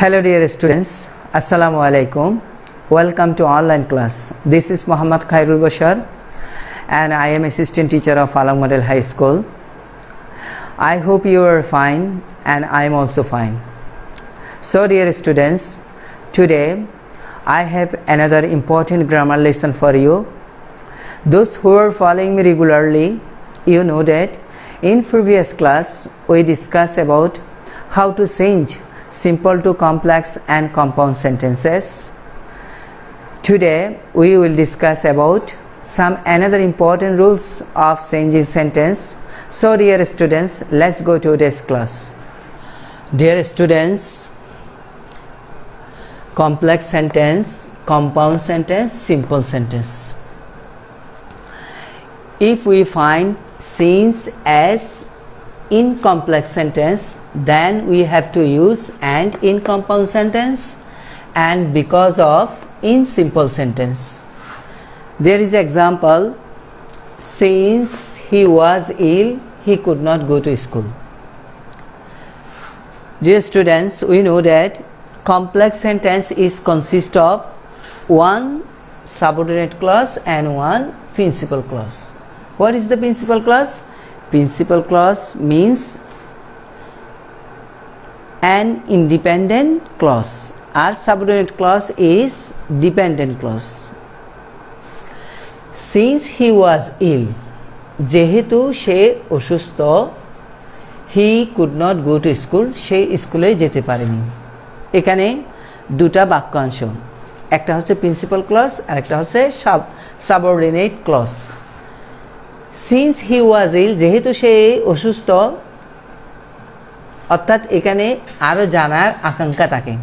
Hello dear students, Assalamu alaikum. Welcome to online class. This is Muhammad Khairul Bashar and I am assistant teacher of Alang Model High School. I hope you are fine and I am also fine. So dear students, today I have another important grammar lesson for you. Those who are following me regularly, you know that in previous class we discussed about how to change simple to complex and compound sentences. Today we will discuss about some another important rules of changing sentence. So dear students, let's go to this class. Dear students, complex sentence, compound sentence, simple sentence. If we find since as in complex sentence, then we have to use and in compound sentence and because of in simple sentence. There is example, since he was ill, he could not go to school. Dear students, we know that complex sentence is consist of one subordinate clause and one principal clause. What is the principal clause? Principal clause means an independent clause. Our subordinate clause is dependent clause. Since he was ill, যেহেতু সে অসুস্থ, he could not go to school, সে স্কুলে যেতে পারেনি। এখানে দুটা বাক্যাংশ, একটা হচ্ছে প্রিন্সিপাল ক্লজ আর একটা হচ্ছে subordinate clause. Since he was ill, যেহেতু সে অসুস্থ, অর্থাৎ এখানে আরো জানার আকাঙ্ক্ষা থাকে।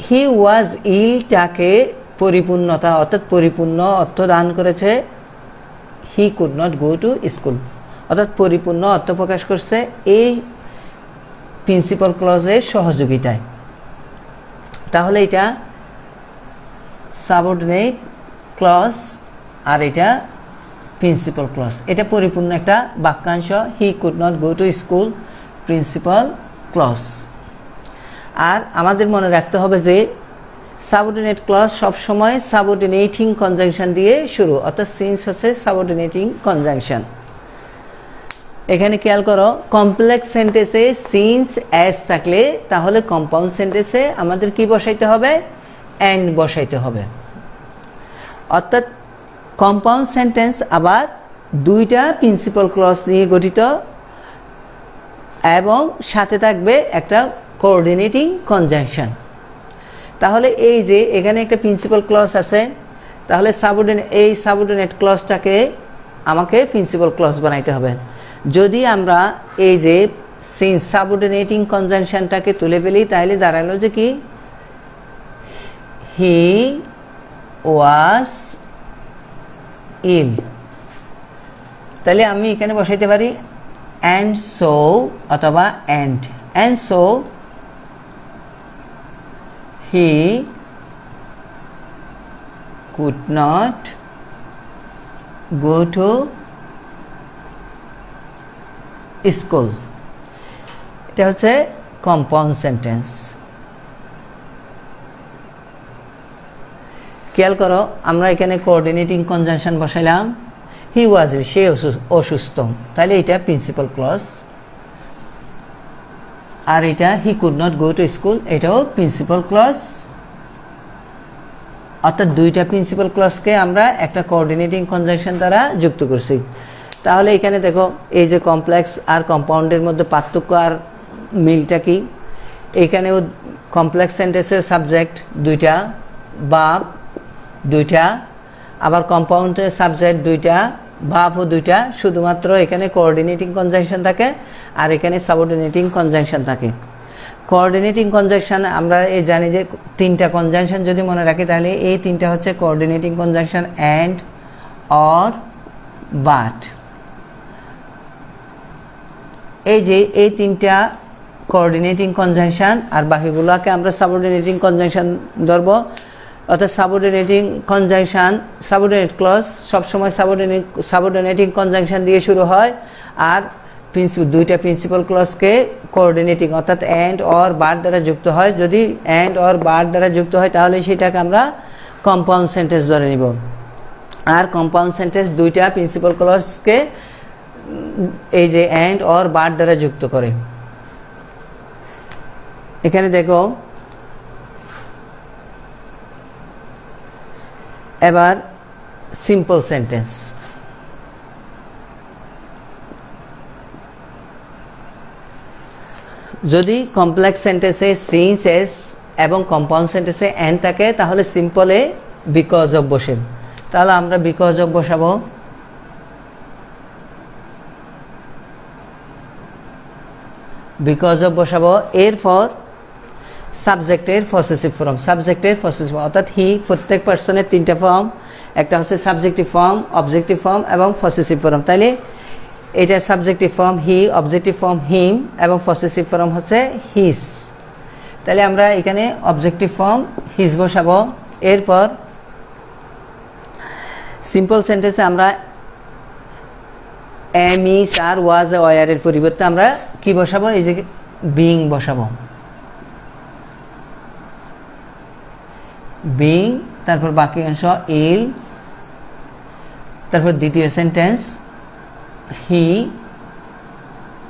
হি ওয়াজ ইল টাকে পরিপূর্ণতা অর্থাৎ পরিপূর্ণ অর্থ দান করেছে হি could not go to school, অর্থাৎ পরিপূর্ণ অর্থ প্রকাশ করছে এই প্রিন্সিপাল ক্লজের সহযোগিতায়। তাহলে এটা সাবঅর্ডিনেট ক্লজ আর এটা প্রিন্সিপাল ক্লজ, এটা পরিপূর্ণ একটা বাক্যাংশ। He could not go to school, principal clause. আর আমাদের মনে রাখতে হবে যে সাবঅর্ডিনেট ক্লজ সবসময় সাবঅর্ডিনেটিং কনজাংশন দিয়ে শুরু, অর্থাৎ সিন্স হচ্ছে সাবঅর্ডিনেটিং কনজাংশন। এখানে খেয়াল করো, কমপ্লেক্স সেন্টেন্সে সিন্স অ্যাজ থাকলে তাহলে কম্পাউন্ড সেন্টেন্সে আমাদের কি বসাইতে হবে? অ্যান্ড বসাইতে হবে। অর্থাৎ কম্পাউন্ড সেন্টেন্স আবার দুইটা প্রিন্সিপাল ক্লজ নিয়ে গঠিত এবং সাথে থাকবে একটা কোঅর্ডিনেটিং কনজাংশন। তাহলে এই যে এখানে একটা প্রিন্সিপাল ক্লজ আছে, তাহলে এই সাবঅর্ডিনেট ক্লজটাকে আমাকে প্রিন্সিপাল ক্লজ বানাইতে হবে। যদি আমরা এই যে সিন্স সাবঅর্ডিনেটিং কনজাংশনটাকে তুলে ফেলি তাহলে দাঁড়ালো যে কি, হি ওয়াজ ইল। তাহলে আমি এখানে বসাইতে পারি অ্যান্ড সো অথবা and so he could not go to school. এটা হচ্ছে কম্পাউন্ড সেন্টেন্স। খেয়াল করো, আমরা এখানে কোঅর্ডিনেটিং কনজাংশন বসাইলাম, হি ওয়াজ ইল, সে অসুস্থ, তাহলে এটা প্রিন্সিপাল ক্লজ। আর এটা he could not go to school, এটাও প্রিন্সিপাল ক্লজ। অর্থাৎ দুইটা প্রিন্সিপাল ক্লজকে আমরা একটা কোঅর্ডিনেটিং কনজাংশন দ্বারা যুক্ত করছি। তাহলে এখানে দেখো, এই যে কমপ্লেক্স আর কম্পাউন্ডের মধ্যে পার্থক্য আর মিলটা কি? এখানেও কমপ্লেক্স সেন্টেন্সের সাবজেক্ট দুইটা, ভার্ব দুইটা, আবার কম্পাউন্ডের সাবজেক্ট দুইটা, ভার্বও দুইটা, শুধুমাত্র এখানে কোঅর্ডিনেটিং কনজাংশন থাকে আর এখানে সাবঅর্ডিনেটিং কনজাংশন থাকে। কোঅর্ডিনেটিং কনজাংশন আমরা এই জানি যে তিনটা কনজাংশন যদি মনে রাখি তাহলে এই তিনটা হচ্ছে coordinating conjunction, and, or, but. এই যে এই তিনটা কোঅর্ডিনেটিং কনজাংশন আর বাকিগুলোকে আমরা সাবঅর্ডিনেটিং কনজাংশন ধরব। অর্থাৎ সাবঅর্ডিনেটিং কনজাংশন, সাবঅর্ডিনেট ক্লজ সবসময় সাবঅর্ডিনেটিং কনজাংশন দিয়ে শুরু হয় আর দুইটা প্রিন্সিপাল ক্লজকে কোঅর্ডিনেটিং অর্থাৎ অ্যান্ড অর বার দ্বারা যুক্ত হয়। যদি অ্যান্ড অর বার দ্বারা যুক্ত হয় তাহলে সেটাকে আমরা কম্পাউন্ড সেন্টেন্স ধরে নিব। আর কম্পাউন্ড সেন্টেন্স দুইটা প্রিন্সিপাল ক্লজকে এই যে অ্যান্ড অর বার দ্বারা যুক্ত করে। এখানে দেখো এবার সিম্পল সেন্টেন্স। যদি কমপ্লেক্স সেন্টেন্সে সিন্স এস এবং কম্পাউন্ড সেন্টেন্সে এন থাকে তাহলে সিম্পলে বিকজ অফ বসে। তাহলে আমরা বিকজ অফ বসাবো। বিকজ অফ বসাবো। এরপর সাবজেক্টের পসেসিভ ফর্ম, সাবজেক্টের পসেসিভ অর্থাৎ হি, প্রত্যেক পার্সনের তিনটা ফর্ম, একটা হচ্ছে সাবজেক্টিভ ফর্ম, অবজেক্টিভ ফর্ম এবং পসেসিভ ফর্ম। তাইলে এটা subjective form he, objective form him এবং পসেসিভ ফর্ম হচ্ছে হিস। তাহলে আমরা এখানে অবজেক্টিভ ফর্ম হিস বসাবো। এরপর সিম্পল সেন্টেন্সে আমরা am, is, are, was, were এর পরিবর্তে আমরা কি বসাবো? এই যে বিং বসাবো। বিং, তারপর বাকি অংশ ইল, তারপর দ্বিতীয় sentence he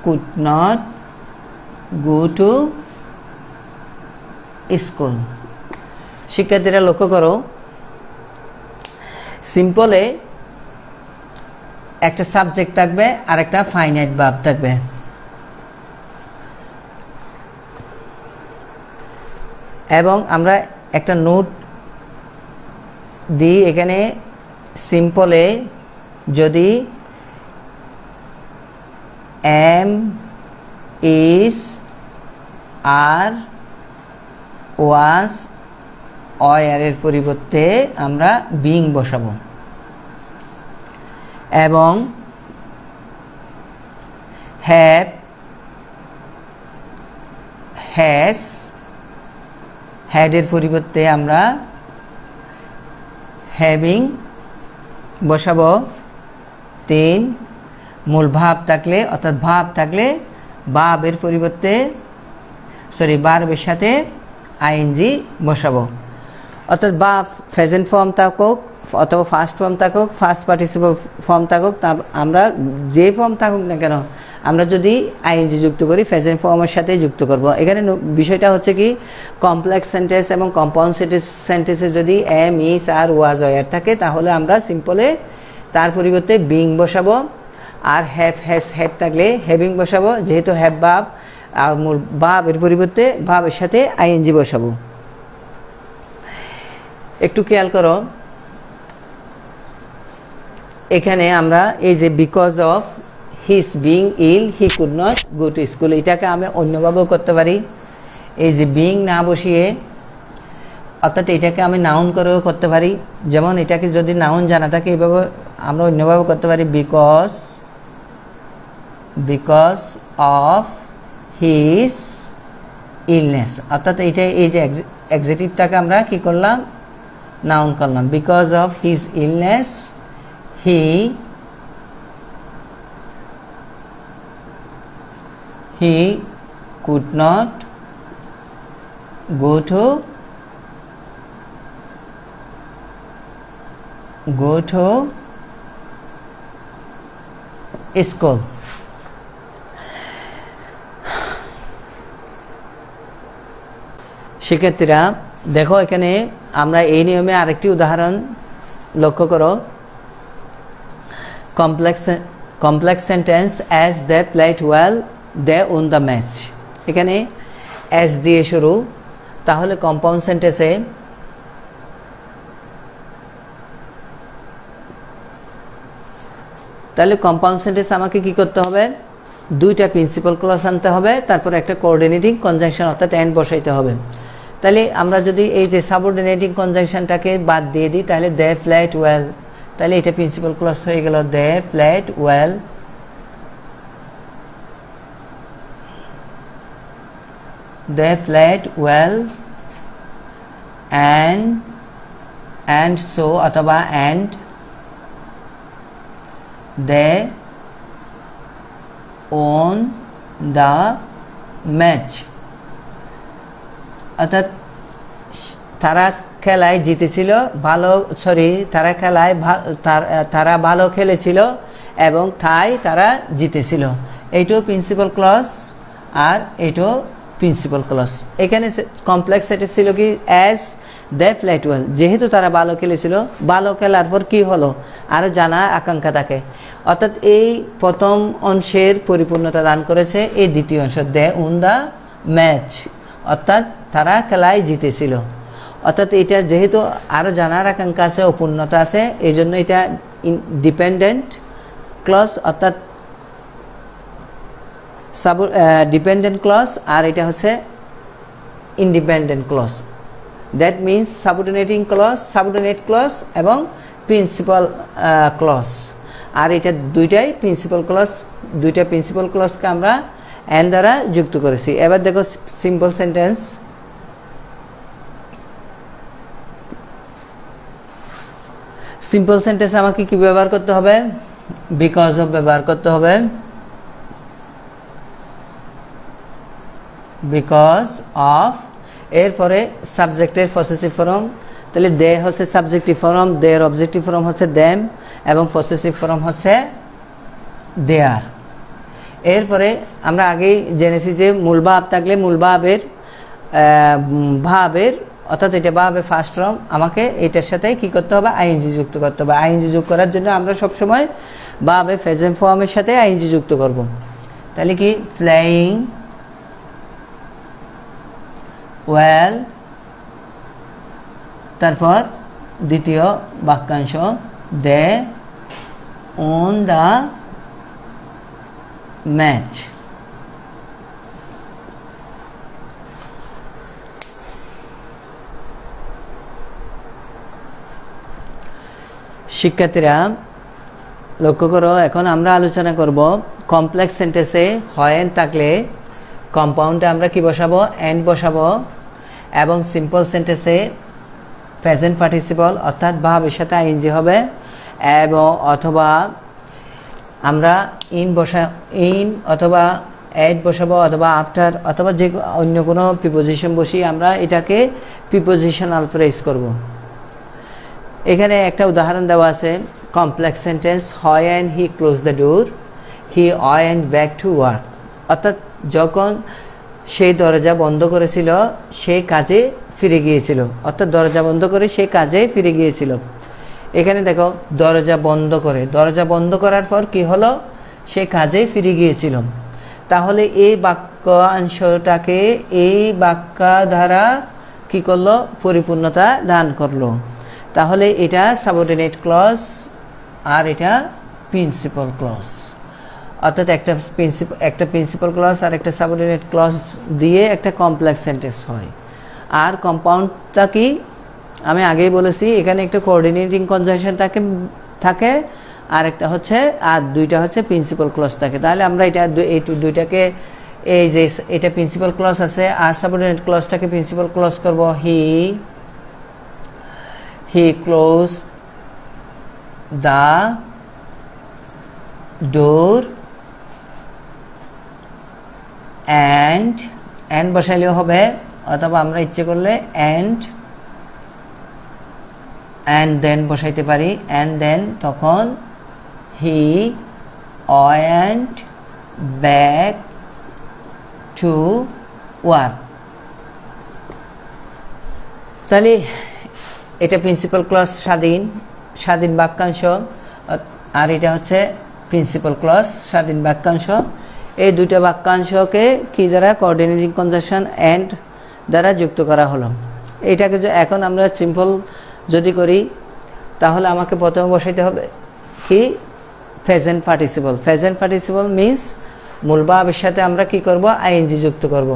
could not go to school. শিক্ষার্থীরা লক্ষ্য করো, সিম্পলে একটা সাবজেক্ট থাকবে আর একটা ফাইনাইট ভার্ব থাকবে। এবং আমরা একটা নোট দিই এখানে, সিম্পলে যদি am, is, are, was, were এর পরিবর্তে আমরা বিং বসাবো। এবং হ্যাভ, হ্যাজ, হ্যাড এর পরিবর্তে আমরা হ্যাভিং বসাবো। 3, মূল ভাব থাকলে অর্থাৎ ভাব থাকলে ভাবের পরিবর্তে ভার্বের সাথে আইএনজি বসাবো। অর্থাৎ ভাব প্রেজেন্ট ফর্ম থাকুক অথবা ফার্স্ট ফর্ম থাকুক, ফার্স্ট পার্টিসিপল ফর্ম থাকুক, আমরা যে ফর্ম থাকুক না কেন আমরা যদি আইএনজি যুক্ত করি প্রেজেন্ট ফর্মের সাথে যুক্ত করব। এখানে বিষয়টা হচ্ছে কি, কমপ্লেক্স সেন্টেন্স এবং কম্পাউন্ড সেন্টেন্সে যদি am, is, are, was, were থাকে তাহলে আমরা সিম্পলে তার পরিবর্তে বিং বসাবো। আর হ্যাভ, হ্যাজ, হ্যাড থাকলে হ্যাভিং বসাবো, যেহেতু হ্যাভ ভাব আর মূল ভাবের পরিবর্তে ভাবের সাথে আইএনজি বসাবো। একটু খেয়াল করো, এখানে আমরা এই যে because of his being ill he could not go to school, এটাকে আমি অন্যভাবেও করতে পারি। এই যে বিং না বসিয়ে অর্থাৎ এটাকে আমি নাউন করেও করতে পারি। যেমন এটাকে যদি নাউন জানা থাকে এইভাবে আমরা অন্যভাবে করতে পারি, বিকজ অফ হিজ ইলনেস। অর্থাৎ এটা এই যে অ্যাডজেক্টিভটাকে আমরা কি করলাম? নাউন করলাম। Because of his illness he could not go to school. শিক্ষার্থীরা দেখো, এখানে আমরা এই নিয়মে আরেকটি উদাহরণ লক্ষ্য করো। complex sentence as they played well they won the match। এখানে as দিয়ে শুরু, তাহলে কম্পাউন্ড সেন্টেন্সে আমাকে কি করতে হবে? দুইটা প্রিন্সিপাল ক্লজ আনতে হবে, তারপর একটা কোঅর্ডিনেটিং কনজাংশন অর্থাৎ এন্ড বসাইতে হবে। তাহলে আমরা যদি এই যে সাবঅর্ডিনেটিং কনজাংশনটাকে বাদ দিয়ে দিই তাহলে দে প্লেড ওয়েল, তাহলে এটা প্রিন্সিপাল ক্লজ হয়ে গেল। They played well, they played well and so অথবা and they won the match, অর্থাৎ তারা খেলায় জিতেছিল, তারা ভালো খেলেছিল এবং তাই তারা জিতেছিল। এইটাও প্রিন্সিপাল ক্লজ আর এটাও প্রিন্সিপাল ক্লজ। এখানে কমপ্লেক্স সেন্টেন্স ছিল কি অ্যাজ দে প্লেড ওয়েল, যেহেতু তারা ভালো খেলেছিল, ভালো খেলার পর কি হলো, আরও জানার আকাঙ্ক্ষা থাকে। অর্থাৎ এই প্রথম অংশের পরিপূর্ণতা দান করেছে এই দ্বিতীয় অংশ, দে উন দ্য ম্যাচ, অর্থাৎ তারা খেলায় জিতেছিল। অর্থাৎ এটা যেহেতু আরও জানার আকাঙ্ক্ষা আছে, অপূর্ণতা আছে, এই জন্য এটা ডিপেন্ডেন্ট ক্লজ, অর্থাৎ ডিপেন্ডেন্ট ক্লজ, আর এটা হচ্ছে independent clause. That means subordinate clause এবং প্রিন্সিপাল ক্লজ। আর এটা দুইটা প্রিন্সিপাল ক্লজকে আমরা অ্যান্ড দ্বারা যুক্ত করেছি। এবার দেখো সিম্পল সেন্টেন্স। সিম্পল সেন্টেন্স আমাকে কি ব্যবহার করতে হবে? বিকজ অফ ব্যবহার করতে হবে। বিকজ অফ, এরপরে সাবজেক্টের পসেসিভ ফর্ম, তাহলে দে হচ্ছে সাবজেক্টিভ ফর্ম, দের অবজেক্টিভ ফর্ম হচ্ছে দেম এবং পসেসিভ ফর্ম হচ্ছে দেয়ার। এরপরে আমরা আগেই জেনেছি যে মূল ভাব থাকলে মূল ভাবের অর্থাৎ এটা ভাবের ফার্স্ট ফর্ম, আমাকে এটার সাথে কি করতে হবে? আইএনজি যুক্ত করতে হবে। আইএনজি যোগ করার জন্য আমরা সবসময় ভাবে প্রেজেন্ট ফর্মের সাথে আইএনজি যুক্ত করব। তাহলে কি প্লেয়িং ওয়েল, তারপর দ্বিতীয় বাক্যাংশ দে ওন দ্য ম্যাচ। শিক্ষার্থীরা লক্ষ্য করো, এখন আমরা আলোচনা করব কমপ্লেক্স সেন্টেন্সে হয় এন্ড থাকলে কম্পাউন্ডে আমরা কি বসাবো? এন্ড বসাবো। এবং সিম্পল সেন্টেন্সে প্রেজেন্ট পার্টিসিপল অর্থাৎ ভাবের সাথে আইএনজি হবে, এবং অথবা আমরা ইন অথবা এট বসাবো, অথবা আফটার, অথবা যে অন্য কোনো প্রিপোজিশন বসিয়ে আমরা এটাকে প্রিপোজিশনাল ফ্রেজ করব। এখানে একটা উদাহরণ দেওয়া আছে, কমপ্লেক্স সেন্টেন্স হয় and he close the door, he went back to work, অর্থাৎ যখন সেই দরজা বন্ধ করেছিল সে কাজে ফিরে গিয়েছিল, অর্থাৎ দরজা বন্ধ করে সে কাজে ফিরে গিয়েছিল। এখানে দেখো দরজা বন্ধ করার পর কি হলো? সে কাজে ফিরে গিয়েছিল। তাহলে এই বাক্যাংশটাকে এই বাক্য দ্বারা কি করলো? পরিপূর্ণতা দান করলো। তাহলে এটা সাবঅর্ডিনেট ক্লজ আর এটা প্রিন্সিপাল ক্লজ, অর্থাৎ একটা প্রিন্সিপাল ক্লজ আর একটা সাবঅর্ডিনেট ক্লজ দিয়ে একটা কমপ্লেক্স সেন্টেন্স হয়। আর কম্পাউন্ডটা কি আমি আগেই বলেছি, এখানে একটা কোঅর্ডিনেটিং কনজাংশন থাকে আর একটা হচ্ছে আর দুইটা হচ্ছে প্রিন্সিপাল ক্লজ থাকে। তাহলে আমরা এটা এই দুইটাকে এই যে এটা প্রিন্সিপাল ক্লজ আছে আর সাবঅর্ডিনেট ক্লজটাকে প্রিন্সিপাল ক্লজ করব। হি ক্লোজ দ্য ডোর অ্যান্ড বসাইলেও হবে, অথবা আমরা ইচ্ছে করলে অ্যান্ড দেন বসাইতে পারি। অ্যান্ড দেন তখন he went back to work. তাহলে এটা প্রিন্সিপাল ক্লজ স্বাধীন বাক্যাংশ, আর এটা হচ্ছে প্রিন্সিপাল ক্লজ স্বাধীন বাক্যাংশ। এই দুইটা বাক্যাংশকে কি দ্বারা? কোঅর্ডিনেটিং কনজাংশন এন্ড দ্বারা যুক্ত করা হলো। এটাকে এখন আমরা সিম্পল যদি করি তাহলে আমাকে প্রথমে বসাইতে হবে কি? প্রেজেন্ট পার্টিসিপল মিন্স মূল ভাবের সাথে আমরা কি করব? আইএনজি যুক্ত করব।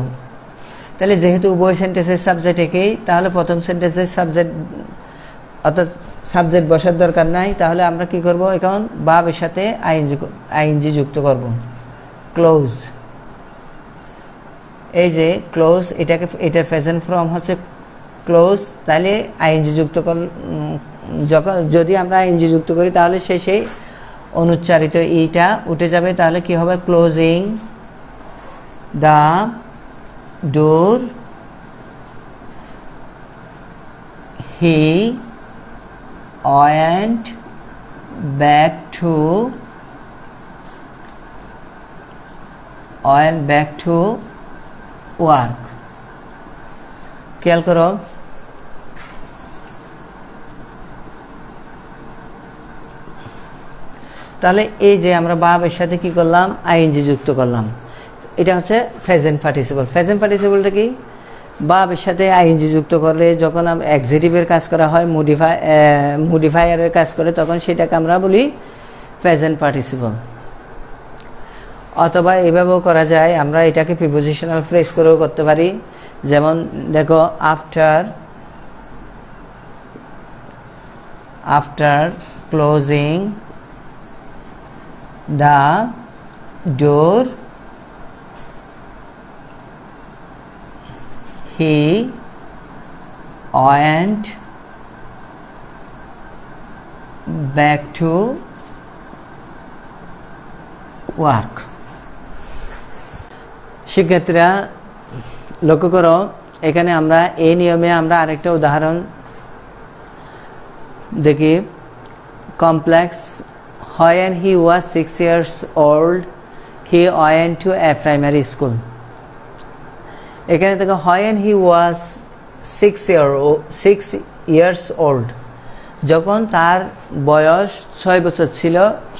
তাহলে যেহেতু উভয় সেন্টেন্সের সাবজেক্ট একই, তাহলে প্রথম সেন্টেন্সের সাবজেক্ট অর্থাৎ সাবজেক্ট বসার দরকার নাই। তাহলে আমরা কি করব? এখন ভাবের সাথে আইএনজি যুক্ত করব। ক্লোজ, এই যে ক্লোজ, এটার প্রেজেন্ট ফর্ম হচ্ছে ক্লোজ। তাহলে আইএনজি যুক্ত যদি আমরা আইএনজি যুক্ত করি তাহলে সেই অনুচ্চারিত ইটা উঠে যাবে, তাহলে কি হবে? Closing the door he went back to work. খেয়াল করো, তাহলে এই যে আমরা ভাবের সাথে কি করলাম? আইএনজি যুক্ত করলাম। এটা হচ্ছে প্রেজেন্ট পার্টিসিপল। প্রেজেন্ট পার্টিসিপলটা কি? ভাবের সাথে আইএনজি যুক্ত করলে যখন এক্সিকিউটিভের কাজ করা হয়, মডিফায়ারের কাজ করে, তখন সেটাকে আমরা বলি প্রেজেন্ট পার্টিসিপল। অথবা এভাবেও করা যায়, আমরা এটাকে প্রিপোজিশনাল ফ্রেজ করেও করতে পারি। যেমন দেখো, after closing the door he went back to work. শিক্ষার্থীরা লক্ষ্য করো, এখানে আমরা এই নিয়মে আমরা আরেকটা উদাহরণ দেখি। Complex, when he was 6 years old he went to a primary school. এখানে দেখো, when he was 6 years old, যখন তার বয়স 6 বছর ছিল,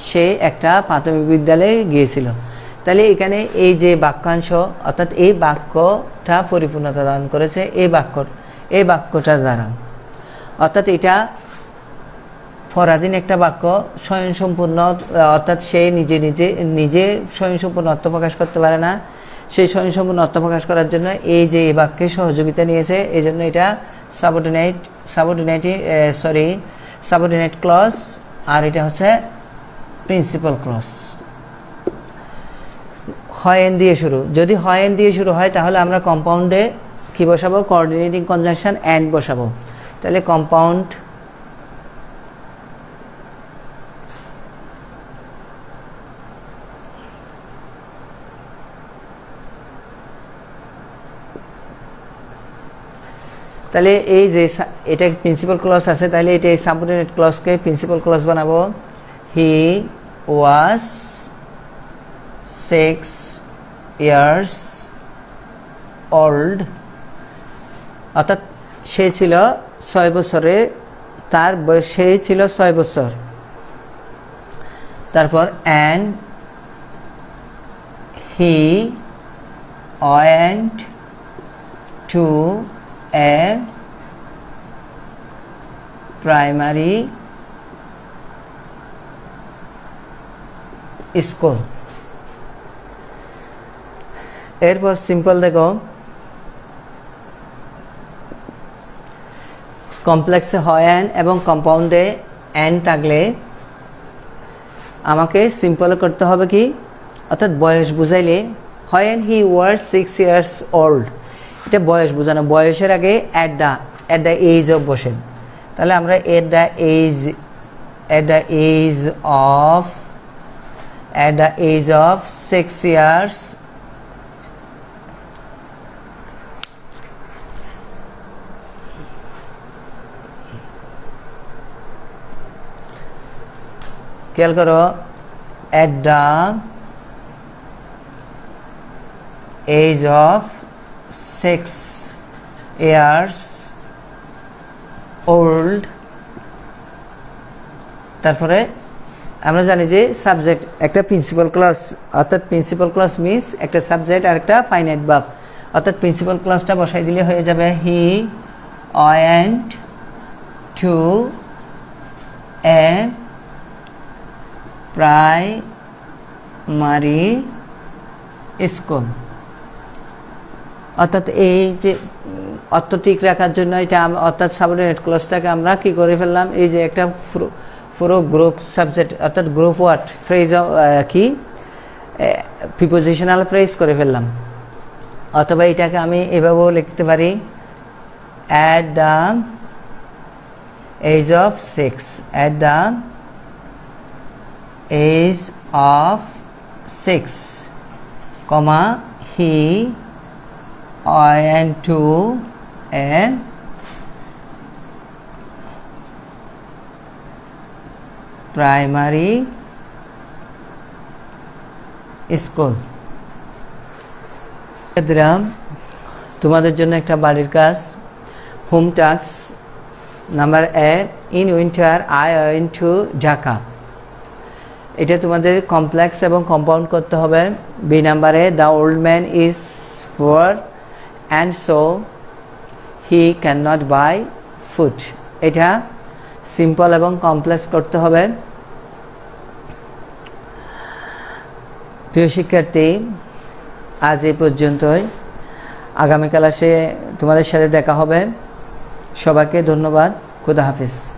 সে একটা প্রাথমিক বিদ্যালয়ে গিয়েছিল। তাহলে এখানে এই যে বাক্যাংশ, অর্থাৎ এই বাক্যটা পরিপূর্ণতা দান করেছে এই বাক্যটা দ্বারা। অর্থাৎ এটা পরাধীন একটা বাক্য, স্বয়ংসম্পূর্ণ, অর্থাৎ সে নিজে স্বয়ংসম্পূর্ণ অর্থ প্রকাশ করতে পারে না। সেই স্বয়ংসম্পূর্ণ অর্থ প্রকাশ করার জন্য এই যে এই বাক্যের সহযোগিতা নিয়েছে, এই জন্য এটা সাবঅর্ডিনেট ক্লজ, আর এটা হচ্ছে প্রিন্সিপাল ক্লজ। when দিয়ে শুরু, যদি when দিয়ে শুরু হয় তাহলে আমরা কম্পাউন্ডে কি বসাবো? কোঅর্ডিনেটিং কনজাংশন and বসাবো। তাহলে কম্পাউন্ড তাহলে এই যে এটা প্রিন্সিপাল ক্লজ আছে, তাহলে এটা এই সাবঅর্ডিনেট ক্লজকে প্রিন্সিপাল ক্লজ বানাবো। হি ওয়াজ 6 years old, অর্থাৎ সে ছিল 6 বছরে, তার বয়স, সে ছিল 6 বছর। তারপর and he went to a primary school. এরপর সিম্পল দেখো, কমপ্লেক্সে when এবং কম্পাউন্ডে and থাকলে আমাকে সিম্পল করতে হবে কি? অর্থাৎ বয়স বুঝাইলে when he was 6 years old, এটা বয়স বোঝানো, বয়সের আগে at the age of বসে। তাহলে আমরা at the age of 6 years খেয়াল করো, at the age of 6 years old, তারপরে আমরা জানি যে সাবজেক্ট একটা প্রিন্সিপাল ক্লজ, অর্থাৎ প্রিন্সিপাল ক্লজ মিন্স একটা সাবজেক্ট আর একটা ফাইনাইট ভার্ব, অর্থাৎ প্রিন্সিপাল ক্লজটা বসাই দিলে হয়ে যাবে হি went to a primary school। অর্থাৎ এই যে অর্থ ঠিক রাখার জন্য এটা অর্থাৎ সাবঅর্ডিনেট ক্লজটাকে আমরা কি করে ফেললাম? এই যে একটা পুরো গ্রুপ সাবজেক্ট, অর্থাৎ গ্রুপ ওয়ার্ড ফ্রেজ কি প্রিপোজিশনাল ফ্রেজ করে ফেললাম। অথবা এটাকে আমি এভাবেও লিখতে পারি, at the age of 6, at the is of 6, comma, he went to a primary school. দিলাম তোমাদের জন্য একটা বাড়ির কাজ, home task number A, in winter I went to Dhaka. এটা তোমাদের কমপ্লেক্স এবং কম্পাউন্ড করতে হবে। বি নাম্বারে, the old man is poor and so he can not buy food. এটা সিম্পল এবং কমপ্লেক্স করতে হবে। প্রিয় শিক্ষার্থী, আজ এই পর্যন্তই। আগামী ক্লাসে তোমাদের সাথে দেখা হবে। সবাইকে ধন্যবাদ। খুদা হাফিজ।